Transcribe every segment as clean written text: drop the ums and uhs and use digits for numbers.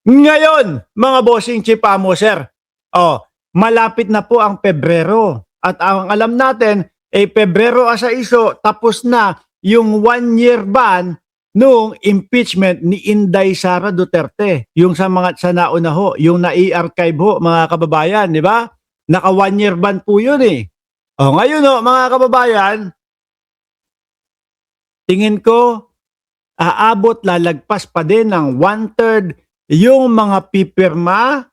Ngayon, mga bossing chief sir, malapit na po ang Pebrero. At ang alam natin, Pebrero asa iso, tapos na yung 1 year ban nung impeachment ni Inday Sara Duterte. Yung sa nauna ho, yung na-i-archive ho, mga kababayan, di ba? Naka 1 year ban po yun eh. Ngayon ho, mga kababayan, tingin ko, lalagpas pa din ng 1/3 yung mga pipirma,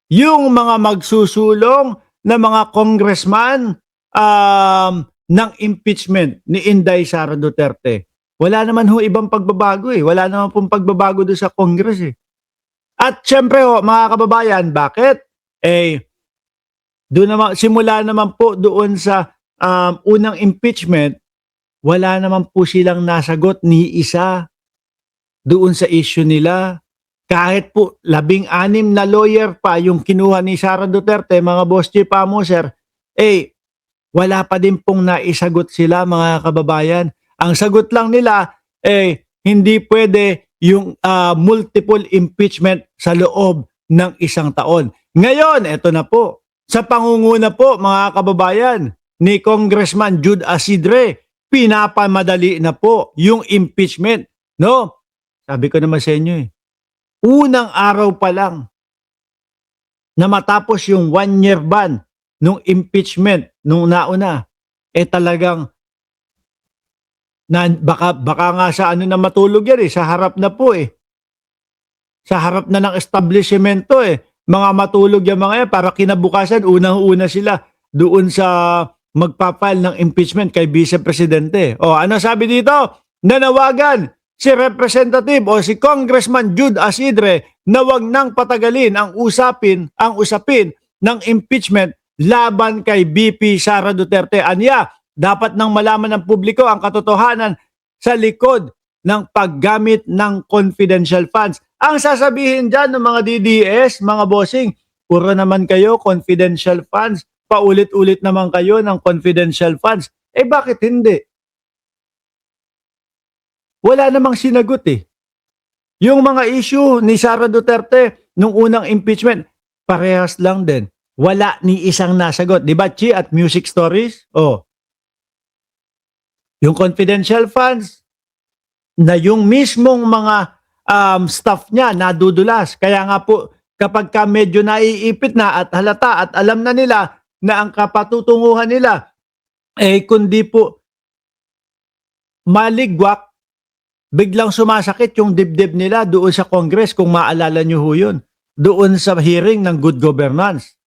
yung mga magsusulong na mga congressman ng impeachment ni Inday Sara Duterte. Wala naman ho ibang pagbabago eh. Wala naman pong pagbabago doon sa Congress eh. At syempre ho, mga kababayan, bakit? Doon naman, simula naman po doon sa unang impeachment, wala naman po silang nasagot ni isa doon sa issue nila. Kahit po 16 na lawyer pa yung kinuha ni Sara Duterte, mga boss chief sir, wala pa din pong naisagot sila, mga kababayan. Ang sagot lang nila, hindi pwede yung multiple impeachment sa loob ng 1 taon. Ngayon, eto na po. Sa pangunguna po, mga kababayan, ni Congressman Jude Asidre, pinapamadali na po yung impeachment. No? Sabi ko naman sa inyo unang araw pa lang na matapos yung 1 year ban nung impeachment nung nauna, talagang baka nga sa na matulog yan sa harap na po Sa harap na ng establishmento Mga matulog yung mga yan para kinabukasan, unang-una sila doon sa magpapile ng impeachment kay Vice Presidente. Ano sabi dito? Nanawagan si Representative o si Congressman Jude Asidre na wag nang patagalin ang usapin ng impeachment laban kay BP Sara Duterte. Anya, dapat nang malaman ng publiko ang katotohanan sa likod ng paggamit ng confidential funds. Ang sasabihin dyan ng mga DDS, mga bossing, puro naman kayo confidential funds, paulit-ulit naman kayo ng confidential funds. Bakit hindi? Wala namang sinagot Yung mga issue ni Sara Duterte nung unang impeachment, parehas lang din. Wala ni isang nasagot. Di ba, Chi, at Music Stories? Yung confidential funds, na yung mismong mga staff niya nadudulas. Kaya nga po, kapag ka medyo naiipit na at halata at alam na nila na ang kapatutunguhan nila, kundi po maligwak, biglang sumasakit yung dibdib nila doon sa Congress, kung maalala nyo ho yun, doon sa hearing ng good governance.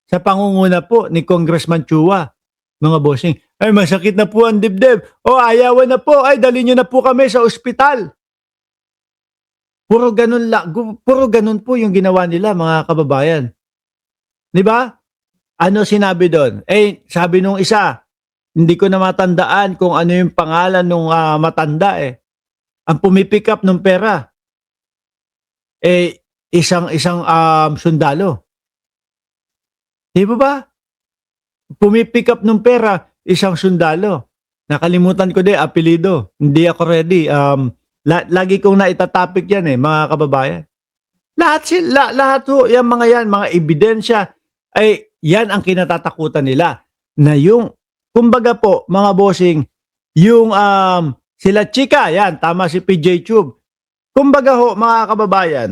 Sa pangunguna po ni Congressman Chua, mga bossing, masakit na po ang dibdib. Ayawan na po, dali nyo na po kami sa ospital. Puro ganun po yung ginawa nila, mga kababayan. Di ba? Ano sinabi doon? Sabi nung isa, hindi ko na matandaan kung ano yung pangalan nung matanda Ang pumipick up ng pera, isang sundalo. Di ba? Pumipick up ng pera, isang sundalo. Nakalimutan ko apelido. Hindi ako ready. Lagi kong naitatopic yan mga kababayan. Lahat ho, yung mga ebidensya, yan ang kinatatakutan nila. Na yung, kumbaga po, mga bossing, yung sila chika, yan, tama si PJ Tube. Kumbaga ho, mga kababayan,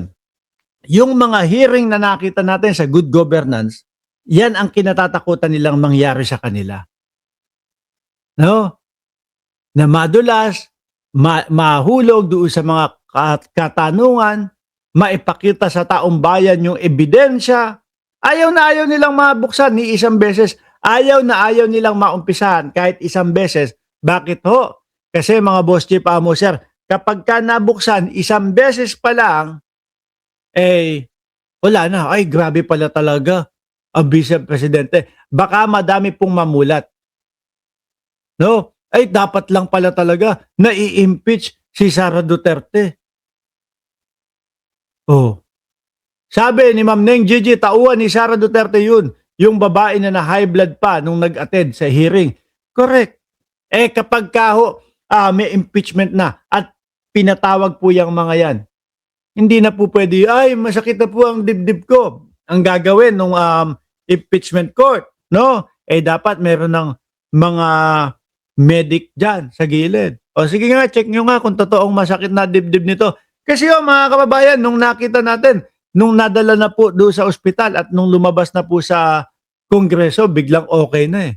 yung mga hearing na nakita natin sa good governance, yan ang kinatatakutan nilang mangyari sa kanila. No? Na madulas, mahulog doon sa mga katanungan, maipakita sa taong bayan yung ebidensya. Ayaw na ayaw nilang mabuksan ni isang beses. Ayaw na ayaw nilang maumpisahan kahit isang beses. Bakit ho? Kasi mga boss chief sir, kapag ka nabuksan isang beses pa lang, wala na. Grabe pala talaga ang Vice Presidente. Baka madami pong mamulat. No? Dapat lang pala talaga na i-impeach si Sara Duterte. Sabi ni Ma'am Neng Gigi, tauhan ni Sara Duterte yun. Yung babae na high blood pa nung nag-attend sa hearing. Correct. Kapag may impeachment na at pinatawag po yung mga yan, hindi na po pwede, ay masakit na po ang dibdib ko. Ang gagawin ng impeachment court, no? Eh dapat meron ng mga medic dyan sa gilid. O sige nga, check nyo nga kung totoong masakit na dibdib nito. Kasi mga kababayan, nung nakita natin, nung nadala na po doon sa ospital at nung lumabas na po sa kongreso, biglang okay na eh.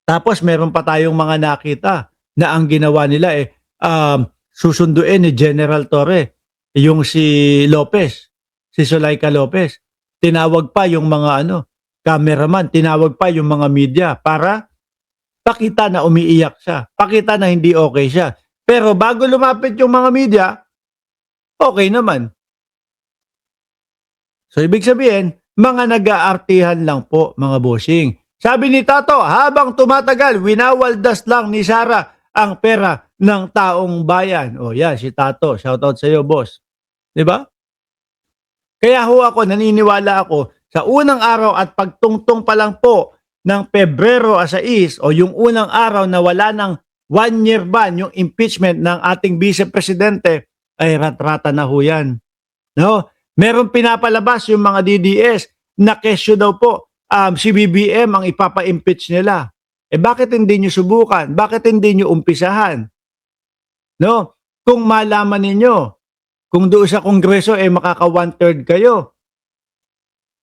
Tapos meron pa tayong mga nakita na ang ginawa nila susunduin ni General Torre, yung si Lopez, si Zulaika Lopez. Tinawag pa yung mga cameraman, tinawag pa yung mga media para pakita na umiiyak siya, pakita na hindi okay siya. Pero bago lumapit yung mga media, okay naman. So ibig sabihin, mga nag-aartihan lang po mga bossing. Sabi ni Tato, habang tumatagal, winawaldas lang ni Sara ang pera ng taong bayan. O yan, si Tato. Shoutout sa iyo, boss. Diba? Kaya ho ako, naniniwala ako, sa unang araw at pagtungtong pa lang po ng Pebrero 6 o yung unang araw na wala ng 1 year ban yung impeachment ng ating Vice Presidente, ay ratrata na ho yan. No? Meron pinapalabas yung mga DDS na kesyo daw po si BBM ang ipapa-impeach nila. Eh bakit hindi nyo subukan? Bakit hindi nyo umpisahan? No? Kung malaman ninyo, kung doon sa kongreso makaka 1/3 kayo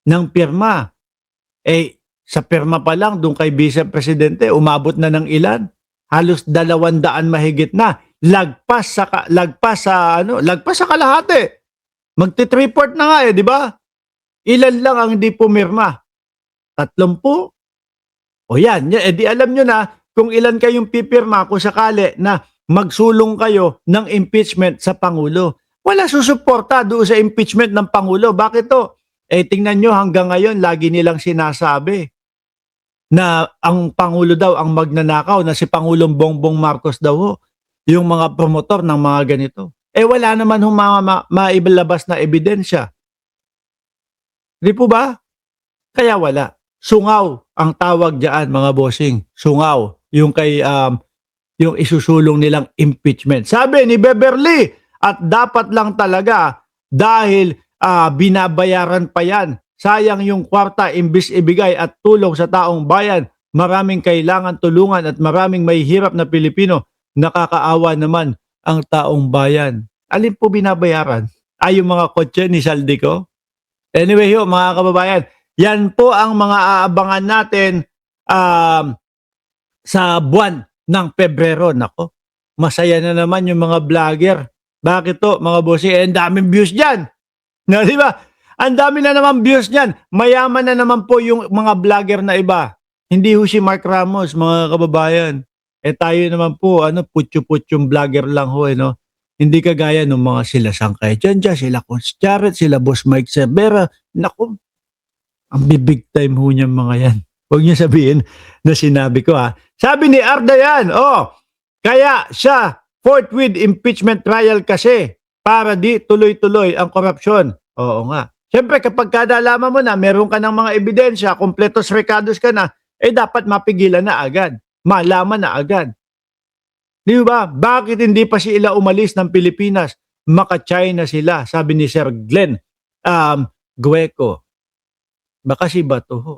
ng pirma, sa pirma pa lang doon kay Vice Presidente, umabot na ng ilan? Halos 200 mahigit na. Lagpas sa kalahati. Magti-3/4 na nga di ba? Ilan lang ang hindi pumirma? 30? O yan, di alam nyo na kung ilan kayong pipirma kung sakali na magsulong kayo ng impeachment sa Pangulo. Wala susuporta doon sa impeachment ng Pangulo. Bakit to? Tingnan nyo hanggang ngayon, lagi nilang sinasabi na ang Pangulo daw ang magnanakaw, na si Pangulong Bongbong Marcos daw yung mga promotor ng mga ganito. Wala naman maibalabas na ebidensya. Di po ba? Kaya wala. Sungaw ang tawag diyan mga bossing. Sungaw yung kay yung isusulong nilang impeachment. Sabi ni Beverly, at dapat lang talaga dahil binabayaran pa yan. Sayang yung kwarta imbis ibigay at tulong sa taong bayan. Maraming kailangan tulungan at maraming may hirap na Pilipino. Nakakaawa naman ang taong bayan. Alin po binabayaran? Yung mga kotse ni Saldico? Anyway mga kababayan, yan po ang mga aabangan natin sa buwan ng Pebrero. Nako, masaya na naman yung mga vlogger. Bakit to mga bossy? Ang daming views dyan. No, di ba? Ang dami na naman views dyan. Mayaman na naman po yung mga vlogger na iba. Hindi ho si Mark Ramos, mga kababayan. Tayo naman po, putyo-putyong vlogger lang ho, no? Hindi kagaya ng mga sila Sangkay Janja, sila Coach Charet, sila Boss Mike Cervera. Naku, ang big time ho niyan mga yan. Huwag niyo sabihin na sinabi ko Sabi ni Arda yan, kaya siya forthwith impeachment trial kasi para di tuloy-tuloy ang korupsyon. Oo nga. Siyempre kapag kadalaman mo na, meron ka ng mga ebidensya, kompletos recados ka na, dapat mapigilan na agad. Malaman na agad. Di ba? Bakit hindi pa sila umalis ng Pilipinas? Maka-China sila, sabi ni Sir Glenn Gueco. Baka si Bato ho,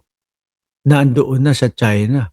nandoon na sa China.